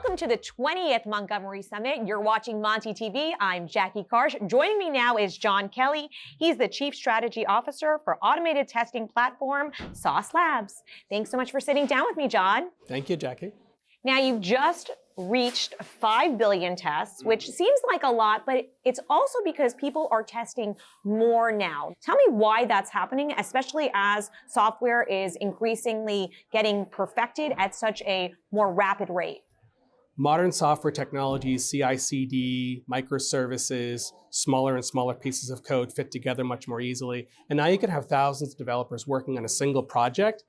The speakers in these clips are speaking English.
Welcome to the 20th Montgomery Summit. You're watching Monty TV. I'm Jackie Karsh. Joining me now is John Kelly. He's the Chief Strategy Officer for automated testing platform Sauce Labs. Thanks so much for sitting down with me, John. Thank you, Jackie. Now, you've just reached 5 billion tests, which seems like a lot, but it's also because people are testing more now. Tell me why that's happening, especially as software is increasingly getting perfected at such a more rapid rate. Modern software technologies, CI/CD, microservices, smaller and smaller pieces of code fit together much more easily. And now you can have thousands of developers working on a single project,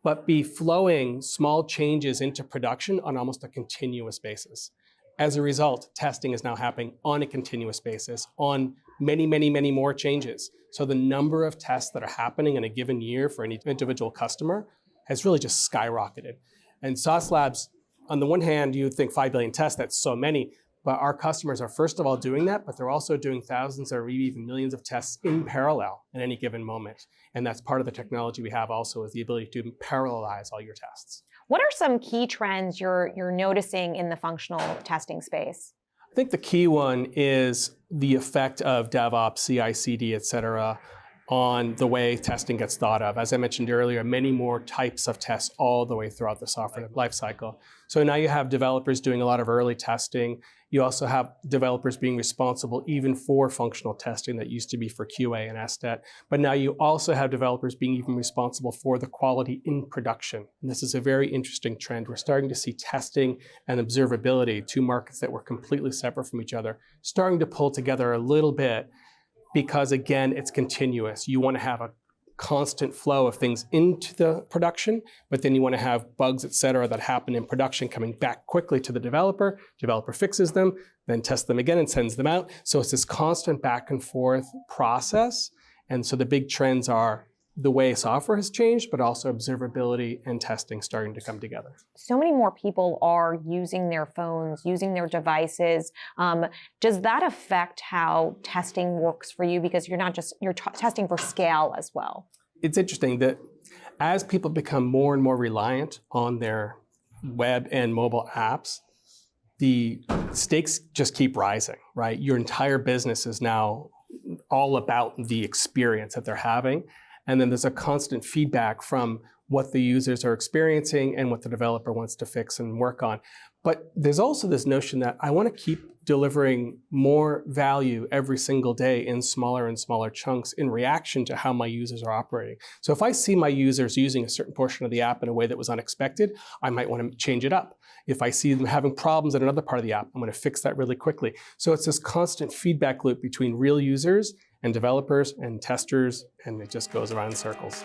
but be flowing small changes into production on almost a continuous basis. As a result, testing is now happening on a continuous basis on many, many, many more changes. So the number of tests that are happening in a given year for any individual customer has really just skyrocketed. And Sauce Labs, on the one hand, you'd think 5 billion tests, that's so many, but our customers are first of all doing that, but they're also doing thousands or even millions of tests in parallel at any given moment. And that's part of the technology we have also, is the ability to parallelize all your tests. What are some key trends you're noticing in the functional testing space? I think the key one is the effect of DevOps, CI/CD, et cetera, on the way testing gets thought of. As I mentioned earlier, many more types of tests all the way throughout the software lifecycle. So now you have developers doing a lot of early testing. You also have developers being responsible even for functional testing that used to be for QA and SDET. But now you also have developers being even responsible for the quality in production. And this is a very interesting trend. We're starting to see testing and observability, two markets that were completely separate from each other, starting to pull together a little bit. Because again, it's continuous. You want to have a constant flow of things into the production, but then you want to have bugs, et cetera, that happen in production coming back quickly to the developer. Developer fixes them, then tests them again and sends them out. So it's this constant back and forth process. And so the big trends are the way software has changed, but also observability and testing starting to come together. So many more people are using their phones, using their devices. Does that affect how testing works for you? Because you're testing for scale as well. It's interesting that as people become more and more reliant on their web and mobile apps, the stakes just keep rising, right? Your entire business is now all about the experience that they're having. And then there's a constant feedback from what the users are experiencing and what the developer wants to fix and work on. But there's also this notion that I want to keep delivering more value every single day in smaller and smaller chunks in reaction to how my users are operating. So if I see my users using a certain portion of the app in a way that was unexpected, I might want to change it up. If I see them having problems in another part of the app, I'm going to fix that really quickly. So it's this constant feedback loop between real users and developers and testers, and it just goes around in circles.